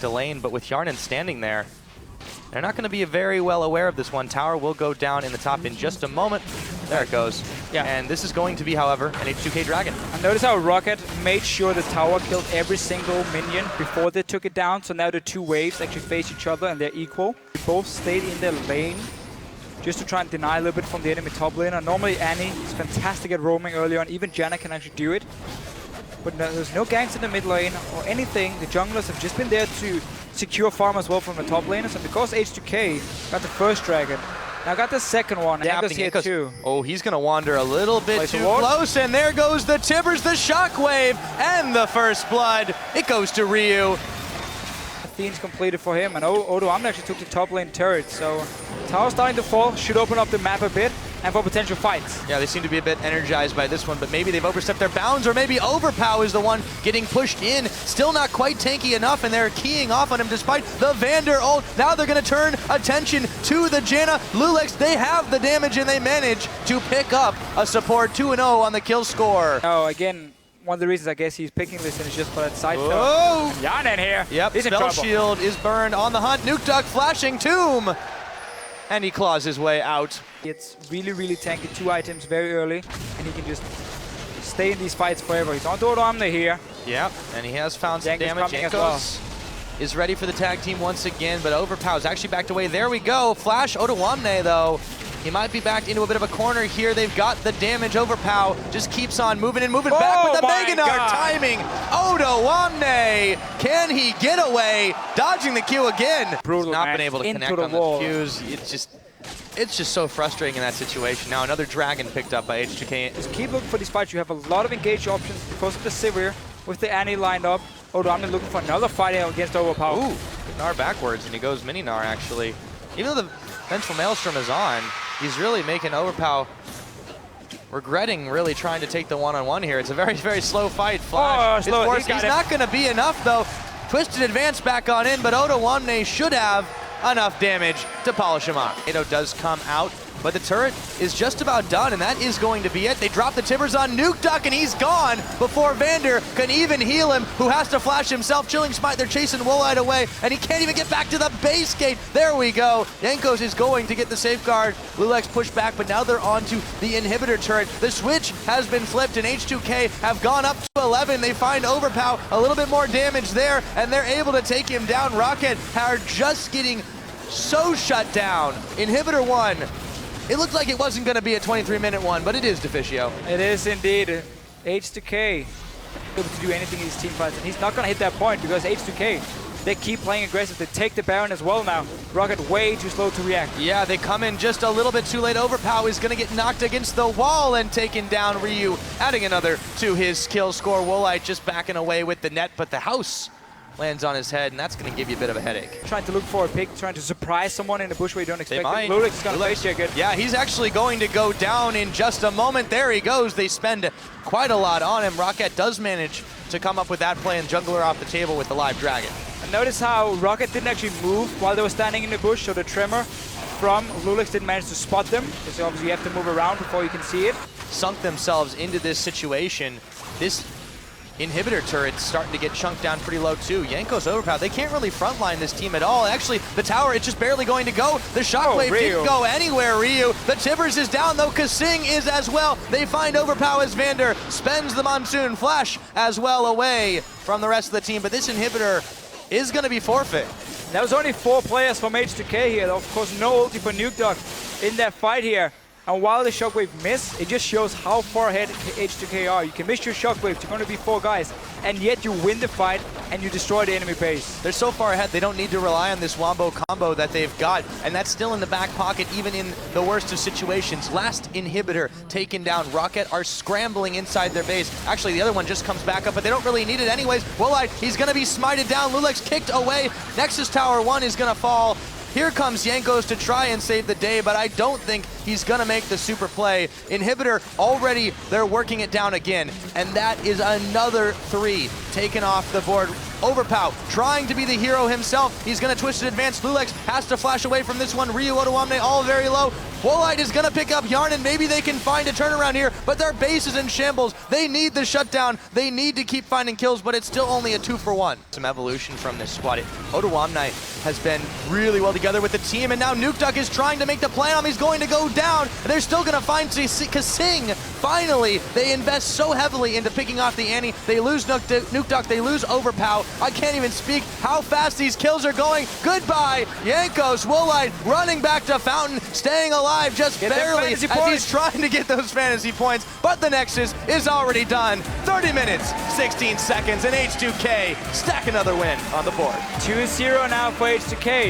a lane, but with Hjarnan standing there, they're not going to be very well aware of this one. Tower will go down in the top in just a moment. There it goes. Yeah. And this is going to be, however, an H2k Dragon. And notice how ROCCAT made sure the tower killed every single minion before they took it down. So now the two waves actually face each other and they're equal. They both stayed in their lane just to try and deny a little bit from the enemy top laner. Normally Annie is fantastic at roaming early on. Even Janna can actually do it. But there's no ganks in the mid lane or anything. The junglers have just been there to secure farm as well from the top laners. And because H2k got the first dragon, now got the second one. Jankos here too. Oh, he's going to wander a little bit Place too close. And there goes the Tibbers, the Shockwave, and the first blood. It goes to Ryu. Athene's completed for him. And Odoamne actually took the top lane turret. So tower's starting to fall. Should open up the map a bit. And for potential fights. Yeah, they seem to be a bit energized by this one, but maybe they've overstepped their bounds, or maybe Overpow is the one getting pushed in. Still not quite tanky enough, and they're keying off on him despite the VandeR ult. Now they're going to turn attention to the Janna. loulex, they have the damage, and they manage to pick up a support 2-0 on the kill score. Oh, again, one of the reasons I guess he's picking this is just for that side Oh! Hjarnan here. Yep, he's in spell trouble. shield is burned on the hunt. nukeduck flashing tomb. And he claws his way out. It's really, really tanky. 2 items very early, and he can just stay in these fights forever. He's on to Odoamne here. Yep, and he has found some damage. Jankos is ready for the tag team once again, but Overpow is actually backed away. There we go. Flash Odoamne, though. He might be backed into a bit of a corner here. They've got the damage. Overpow just keeps on moving and moving back with the Mega Gnar timing. Odoamne, can he get away? Dodging the Q again. Brutal, not man. been able to connect on the Qs. It's just so frustrating in that situation. Now another dragon picked up by H2k. Just keep looking for these fights. You have a lot of engaged options because of the Sivir with the Annie lined up. Odoamne looking for another fight against Overpow. Ooh, Gnar backwards, and he goes mini Gnar actually. Even though the Vengeful Maelstrom is on, he's really making Overpow regretting really trying to take the one-on-one here. It's a very, very slow fight. Flash is forced. He's not going to be enough, though. Twisted advance back on in, but Odoamne should have enough damage to polish him off. Ado does come out, but the turret is just about done, and that is going to be it. They drop the Tibbers on nukeduck, and he's gone before VandeR can even heal him, who has to flash himself. Chilling Smite, they're chasing Woolite away, and he can't even get back to the base gate. There we go. Jankos is going to get the safeguard. loulex pushed back, but now they're onto the inhibitor turret. The switch has been flipped, and H2k have gone up to 11. They find Overpow, a little bit more damage there, and they're able to take him down. ROCCAT are just getting so shut down. Inhibitor 1. It looked like it wasn't going to be a 23-minute one, but it is, Deficio. It is indeed. H2k able to do anything in these team fights, and he's not going to hit that point because H2k, they keep playing aggressive. They take the Baron as well now. ROCCAT way too slow to react. Yeah, they come in just a little bit too late. Overpow is going to get knocked against the wall and taken down. Ryu adding another to his kill score. Woolite just backing away with the net, but the house lands on his head, and that's going to give you a bit of a headache. Trying to look for a pick, trying to surprise someone in the bush where you don't expect it. loulex is going to face check it. Yeah, he's actually going to go down in just a moment. There he goes. They spend quite a lot on him. ROCCAT does manage to come up with that play and jungler off the table with the live dragon. And notice how ROCCAT didn't actually move while they were standing in the bush, so the tremor from loulex didn't manage to spot them, because obviously you have to move around before you can see it. Sunk themselves into this situation. This inhibitor turret's starting to get chunked down pretty low too. Jankos, Overpow, they can't really frontline this team at all. Actually, the tower, it's just barely going to go. The Shockwave didn't go anywhere, Ryu. The Tibbers is down though, kaSing is as well. They find Overpow as VandeR spends the Monsoon Flash as well away from the rest of the team, but this inhibitor is going to be forfeit. There was only 4 players from H2k here. Of course, no ulti for nukeduck in that fight here. And while the Shockwave missed, it just shows how far ahead H2k are. You can miss your Shockwaves, you're going to be 4 guys, and yet you win the fight and you destroy the enemy base. They're so far ahead, they don't need to rely on this wombo combo that they've got, and that's still in the back pocket, even in the worst of situations. Last inhibitor taken down. ROCCAT are scrambling inside their base. Actually, the other one just comes back up, but they don't really need it anyways. Woolite, he's going to be smited down. loulex kicked away. Nexus Tower 1 is going to fall. Here comes Jankos to try and save the day, but I don't think he's gonna make the super play. Inhibitor already, they're working it down again, and that is another 3 taken off the board. Overpow trying to be the hero himself. He's gonna twist it advance. loulex has to flash away from this one. Ryu, Odoamne all very low. Woolite is gonna pick up Hjarnan. Maybe they can find a turnaround here, but their base is in shambles. They need the shutdown. They need to keep finding kills, but it's still only a 2-for-1. Some evolution from this squad. Odoamne has been really well together with the team, and now nukeduck is trying to make the play on him. He's going to go down. They're still gonna find kaSing. Finally, they invest so heavily into picking off the Annie. They lose nukeduck, they lose Overpow. I can't even speak how fast these kills are going. Goodbye, Jankos. Woolite running back to Fountain, staying alive just barely as he's trying to get those fantasy points, but the Nexus is already done. 30 minutes, 16 seconds, and H2k stack another win on the board. 2-0 now for H2k.